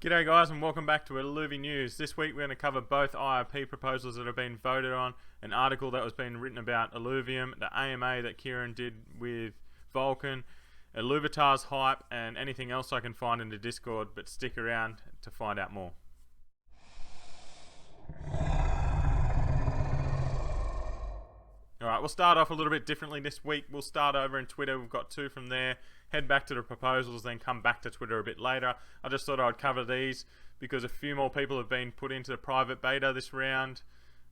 G'day guys and welcome back to Illuvinews. This week we're going to cover both IIP proposals that have been voted on, an article that was being written about Illuvium, the AMA that Kieran did with Vulcan, Illuvitars hype, and anything else I can find in the Discord, but stick around to find out more. Alright, we'll start off a little bit differently this week. We'll start over in Twitter. We've got two from there. Head back to the proposals, then come back to Twitter a bit later. I just thought I'd cover these because a few more people have been put into the private beta this round.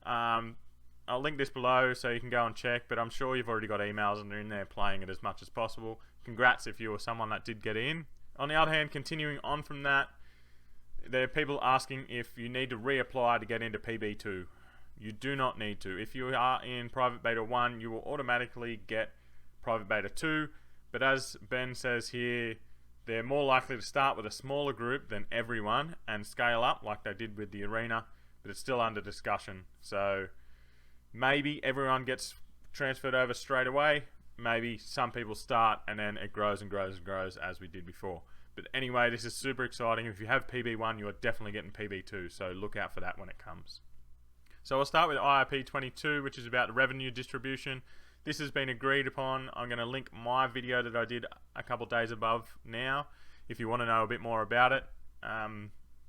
I'll link this below so you can go and check, but I'm sure you've already got emails and they're in there playing it as much as possible. Congrats if you were someone that did get in. On the other hand, continuing on from that, there are people asking if you need to reapply to get into PB2. You do not need to. If you are in Private Beta 1, you will automatically get Private Beta 2. But as Ben says here, they're more likely to start with a smaller group than everyone and scale up like they did with the arena. But it's still under discussion. So maybe everyone gets transferred over straight away. Maybe some people start and then it grows and grows and grows as we did before. But anyway, this is super exciting. If you have PB1, you are definitely getting PB2. So look out for that when it comes. So I'll start with IIP 22, which is about the revenue distribution. This has been agreed upon. I'm going to link my video that I did a couple days above now, if you want to know a bit more about it.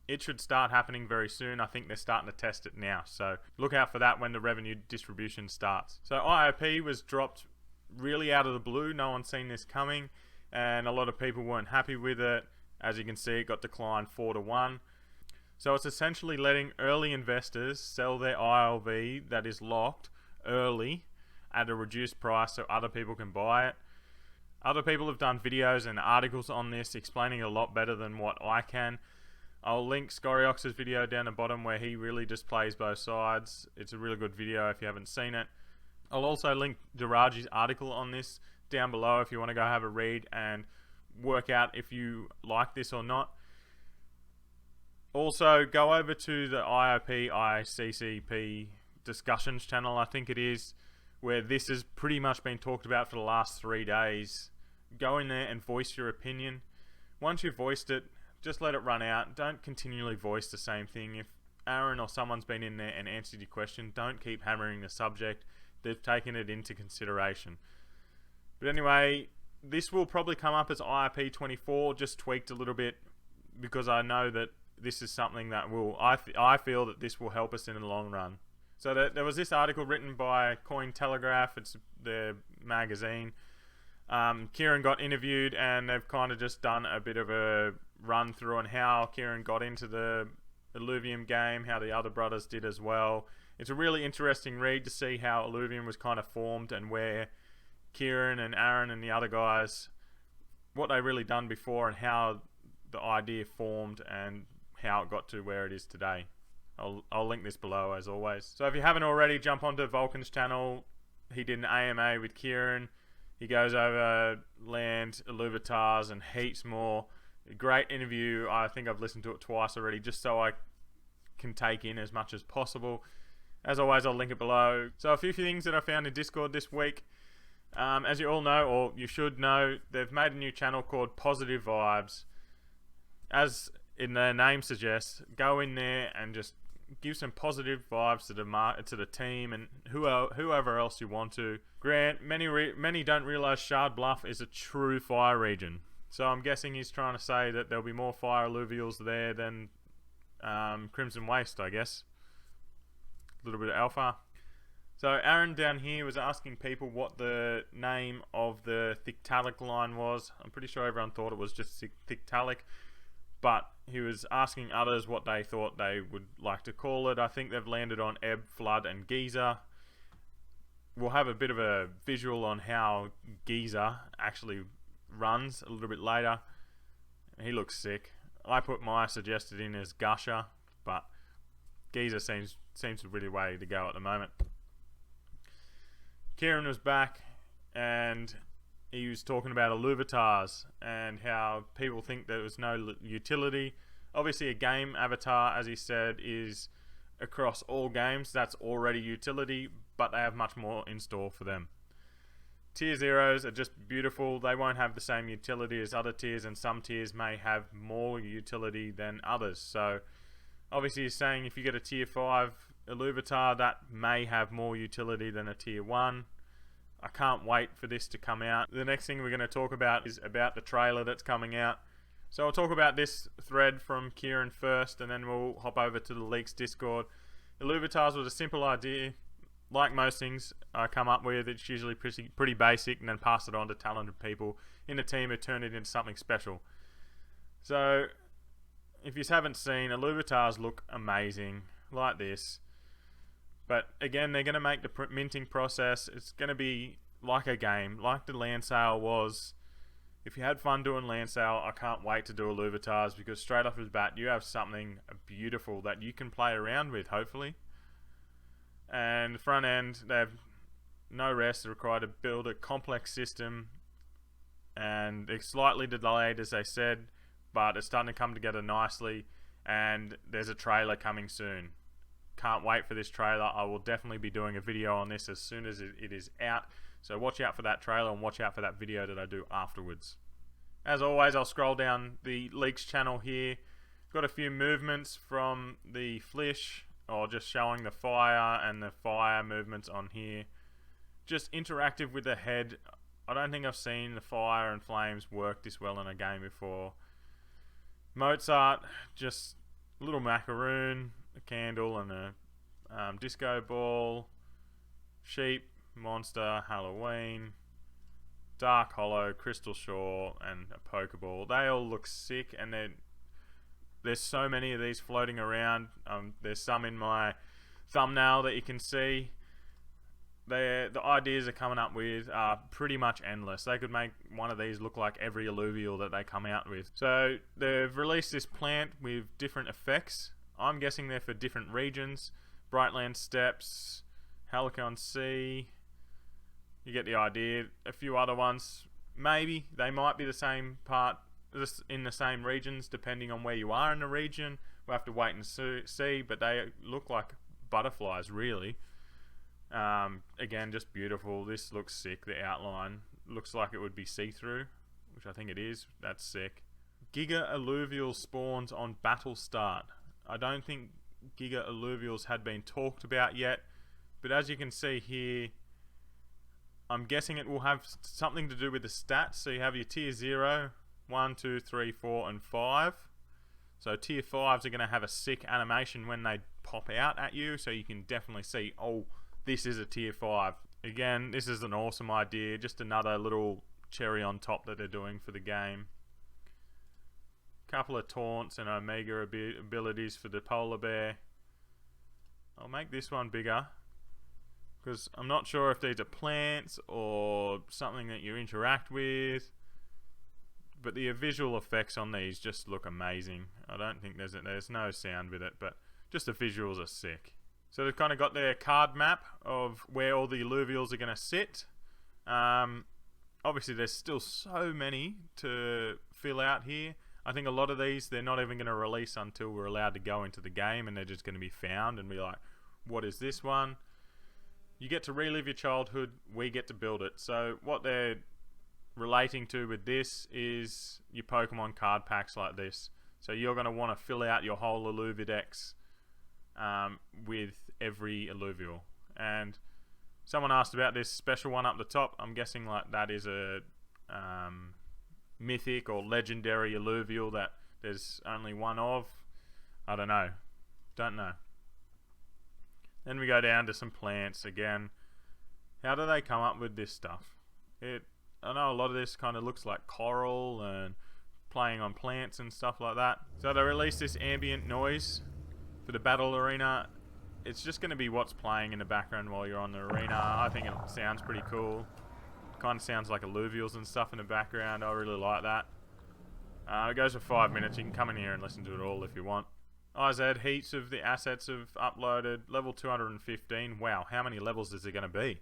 It should start happening very soon. I think they're starting to test it now. So look out for that when the revenue distribution starts. So IIP was dropped really out of the blue. No one's seen this coming, and a lot of people weren't happy with it. As you can see, it got declined 4-1. So it's essentially letting early investors sell their ILV that is locked early at a reduced price so other people can buy it. Other people have done videos and articles on this explaining it a lot better than what I can. I'll link Scoriox's video down the bottom where he really displays both sides. It's a really good video if you haven't seen it. I'll also link Daraji's article on this down below if you want to go have a read and work out if you like this or not. Also, go over to the IIP ICCP discussions channel, I think it is, where this has pretty much been talked about for the last 3 days. Go in there and voice your opinion. Once you've voiced it, just let it run out. Don't continually voice the same thing. If Aaron or someone's been in there and answered your question, don't keep hammering the subject. They've taken it into consideration. But anyway, this will probably come up as IIP 24, just tweaked a little bit, because I know that this is something that will, I feel that this will help us in the long run. So there was this article written by Cointelegraph, it's the magazine. Kieran got interviewed and they've kind of just done a bit of a run through on how Kieran got into the Illuvium game, how the other brothers did as well. It's a really interesting read to see how Illuvium was kind of formed and where Kieran and Aaron and the other guys, what they really done before and how the idea formed and how it got to where it is today. I'll link this below as always. So if you haven't already, jump onto Vulcan's channel. He did an AMA with Kieran. He goes over land, Illuvitars, and heaps more. A great interview. I think I've listened to it twice already just so I can take in as much as possible. As always, I'll link it below. So a few things that I found in Discord this week. As you all know, or you should know, they've made a new channel called Positive Vibes. As in their name suggests, go in there and just give some positive vibes to the team and whoever else you want to. Grant, many don't realize Shard Bluff is a true fire region, so I'm guessing he's trying to say that there'll be more fire alluvials there than Crimson Waste, I guess. A little bit of alpha. So Aaron down here was asking people what the name of the Thictalic line was. I'm pretty sure everyone thought it was just Thictalic, but he was asking others what they thought they would like to call it. I think they've landed on Ebb, Flood, and Geyser. We'll have a bit of a visual on how Geyser actually runs a little bit later. He looks sick. I put my suggested in as Gusher, but Geyser seems the really way to go at the moment. Kieran was back and he was talking about Illuvitars and how people think there was no utility. Obviously a game avatar, as he said, is across all games. That's already utility, but they have much more in store for them. Tier zeros are just beautiful. They won't have the same utility as other tiers, and some tiers may have more utility than others. So obviously he's saying if you get a tier 5 Illuvitar, that may have more utility than a tier 1. I can't wait for this to come out. The next thing we're going to talk about is about the trailer that's coming out. So I'll talk about this thread from Kieran first, and then we'll hop over to the Leaks Discord. Illuvitars was a simple idea. Like most things I come up with, it's usually pretty basic, and then pass it on to talented people in the team who turn it into something special. So if you haven't seen, Illuvitars look amazing like this. But again, they're going to make the minting process, it's going to be like a game, like the land sale was. If you had fun doing land sale, I can't wait to do Illuvitars, because straight off his bat you have something beautiful that you can play around with, hopefully. And the front end, they have no rest. They're required to build a complex system, and it's slightly delayed, as they said, but it's starting to come together nicely, and there's a trailer coming soon. Can't wait for this trailer. I will definitely be doing a video on this as soon as it is out, so watch out for that trailer and watch out for that video that I do afterwards. As always, I'll scroll down the leaks channel here. Got a few movements from the Flish, or just showing the fire and the fire movements on here. Just interactive with the head. I don't think I've seen the fire and flames work this well in a game before. Mozart, just a little macaroon, a candle, and a disco ball. Sheep, monster, Halloween, Dark Hollow, Crystal Shore, and a Pokeball. They all look sick, and there's so many of these floating around. There's some in my thumbnail that you can see. The ideas they're coming up with are pretty much endless. They could make one of these look like every alluvial that they come out with. So they've released this plant with different effects. I'm guessing they're for different regions. Brightland Steppes, Helicon Sea. You get the idea. A few other ones. Maybe they might be the same part in the same regions, depending on where you are in the region. We'll have to wait and see, but they look like butterflies, really. Again, just beautiful. This looks sick. The outline looks like it would be see-through, which I think it is. That's sick. Giga Alluvial spawns on battle start. I don't think Giga Alluvials had been talked about yet, but as you can see here, I'm guessing it will have something to do with the stats. So you have your tier 0, 1, 2, 3, 4, and 5. So tier 5s are going to have a sick animation when they pop out at you, so you can definitely see, oh, this is a tier 5. Again, this is an awesome idea, just another little cherry on top that they're doing for the game. Couple of taunts and omega abilities for the polar bear. I'll make this one bigger, because I'm not sure if these are plants or something that you interact with. But the visual effects on these just look amazing. I don't think there's no sound with it, but just the visuals are sick. So they've kind of got their card map of where all the alluvials are going to sit. Obviously there's still so many to fill out here. I think a lot of these they're not even going to release until we're allowed to go into the game, and they're just going to be found and be like, what is this one? You get to relive your childhood, we get to build it. So what they're relating to with this is your Pokemon card packs like this. So you're going to want to fill out your whole Illuvidex with every alluvial. And someone asked about this special one up the top. I'm guessing like that is a mythic or legendary alluvial that there's only one of. I don't know. Don't know. Then we go down to some plants again. How do they come up with this stuff? I know a lot of this kind of looks like coral and playing on plants and stuff like that. So they released this ambient noise for the battle arena. It's just going to be what's playing in the background while you're on the arena. I think it sounds pretty cool. Kind of sounds like alluvials and stuff in the background. I really like that. It goes for 5 minutes. You can come in here and listen to it all if you want. IZ, heaps of the assets have uploaded. Level 215. Wow, how many levels is there going to be?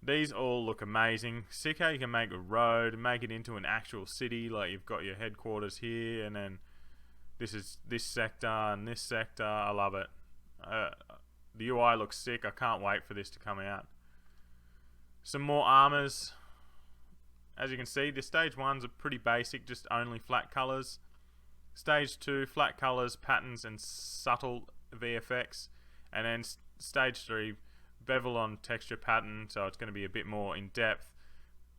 These all look amazing. Sick how you can make a road, make it into an actual city. Like you've got your headquarters here, and then this is this sector and this sector. I love it. The UI looks sick. I can't wait for this to come out. Some more armors. as you can see, the stage 1's are pretty basic, just only flat colors. Stage 2, flat colors, patterns, and subtle VFX. And then stage 3, bevel on texture pattern, so it's going to be a bit more in depth,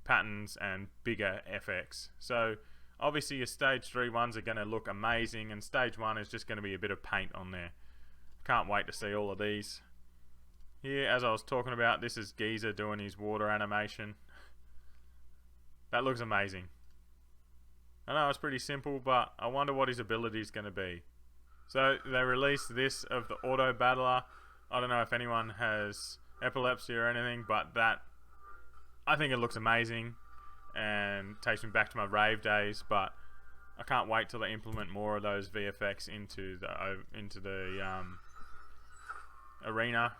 patterns, and bigger FX. So obviously your stage 3 ones are going to look amazing, and stage 1 is just going to be a bit of paint on there. Can't wait to see all of these. Here, as I was talking about, this is Geezer doing his water animation. That looks amazing. I know it's pretty simple, but I wonder what his ability is going to be. So they released this of the Auto Battler. I don't know if anyone has epilepsy or anything, but that, I think it looks amazing and takes me back to my rave days. But I can't wait till they implement more of those VFX into the arena.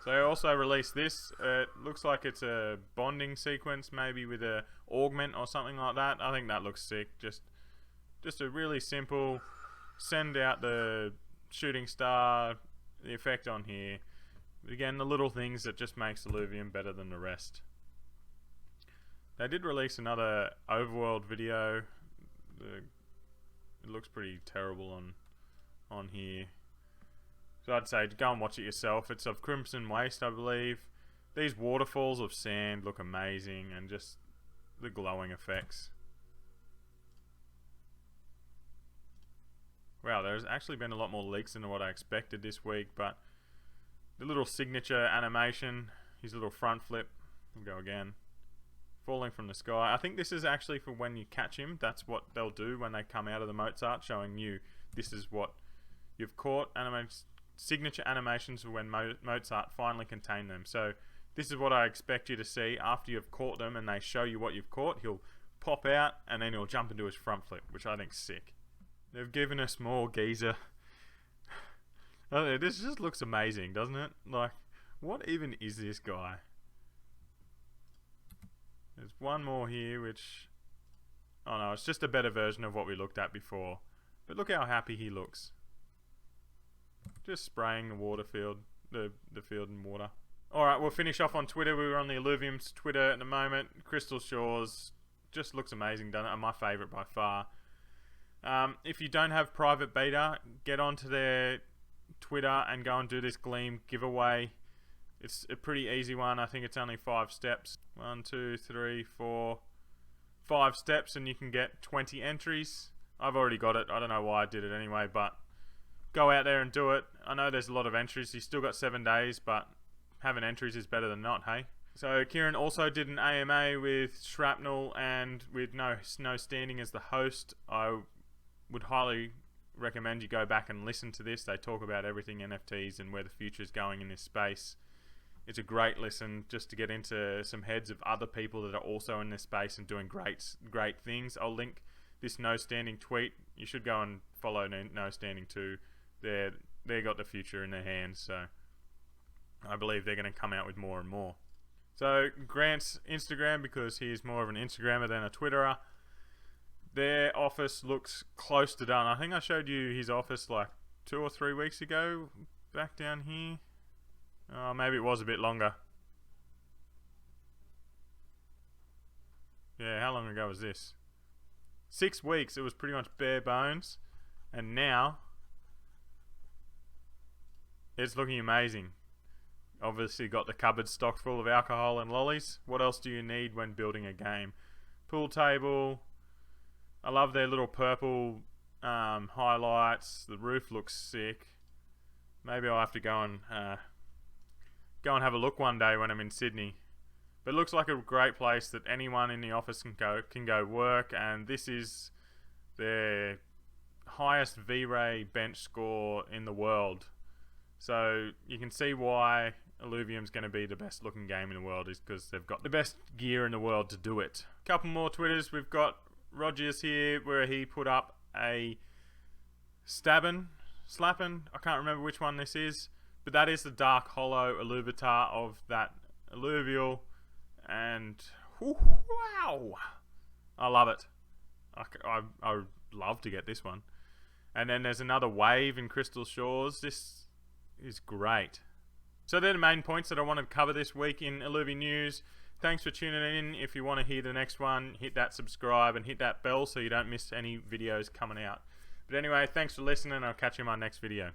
So they also released this. It looks like it's a bonding sequence, maybe with a augment or something like that. I think that looks sick. Just a really simple, send out the shooting star, the effect on here. Again, the little things that just makes Illuvium better than the rest. They did release another overworld video. It looks pretty terrible on here. So I'd say go and watch it yourself. It's of Crimson Waste, I believe. These waterfalls of sand look amazing, and just the glowing effects. Wow, there's actually been a lot more leaks than what I expected this week, but the little signature animation, his little front flip, we'll go again, falling from the sky. I think this is actually for when you catch him. That's what they'll do when they come out of the Mozart, showing you this is what you've caught. Signature animations for when Mozart finally contain them. So this is what I expect you to see after you've caught them and they show you what you've caught. He'll pop out and then he'll jump into his front flip, which I think's sick. They've given us more Geezer. This just looks amazing, doesn't it? Like, what even is this guy? There's one more here, which, oh no, it's just a better version of what we looked at before. But look how happy he looks. Just spraying the water field, the field in water. Alright, we'll finish off on Twitter. We were on the Illuvium's Twitter at the moment. Crystal Shores just looks amazing, doesn't it? My favourite by far. If you don't have private beta, get onto their Twitter and go and do this Gleam giveaway. It's a pretty easy one. I think it's only 5 steps. 1, 2, 3, 4, 5 steps, and you can get 20 entries. I've already got it. I don't know why I did it anyway, but go out there and do it. I know there's a lot of entries. You still got 7 days, but having entries is better than not, hey? So Kieran also did an AMA with Shrapnel and with no standing as the host. I would highly recommend you go back and listen to this. They talk about everything NFTs and where the future is going in this space. It's a great listen just to get into some heads of other people that are also in this space and doing great things. I'll link this No Standing tweet. You should go and follow No Standing too. They got the future in their hands, so I believe they're going to come out with more and more. So Grant's Instagram, because he's more of an Instagrammer than a Twitterer, their office looks close to done. I think I showed you his office like 2 or 3 weeks ago, back down here. Maybe it was a bit longer. Yeah, how long ago was this? 6 weeks. It was pretty much bare bones, and now it's looking amazing. Obviously got the cupboard stocked full of alcohol and lollies. What else do you need when building a game? Pool table. I love their little purple highlights. The roof looks sick. Maybe I'll have to go and have a look one day when I'm in Sydney. But it looks like a great place that anyone in the office can go work, and this is their highest V-Ray bench score in the world. So you can see why Illuvium's going to be the best looking game in the world, is because they've got the best gear in the world to do it. Couple more Twitters. We've got Rogers here, where he put up a slappin', I can't remember which one this is, but that is the Dark Hollow Illuvitar of that Illuvial, and wow, I love it. I would love to get this one. And then there's another wave in Crystal Shores. This is great. So they're the main points that I wanted to cover this week in Illuvinews. Thanks for tuning in. If you want to hear the next one, hit that subscribe and hit that bell so you don't miss any videos coming out. But anyway, thanks for listening. I'll catch you in my next video.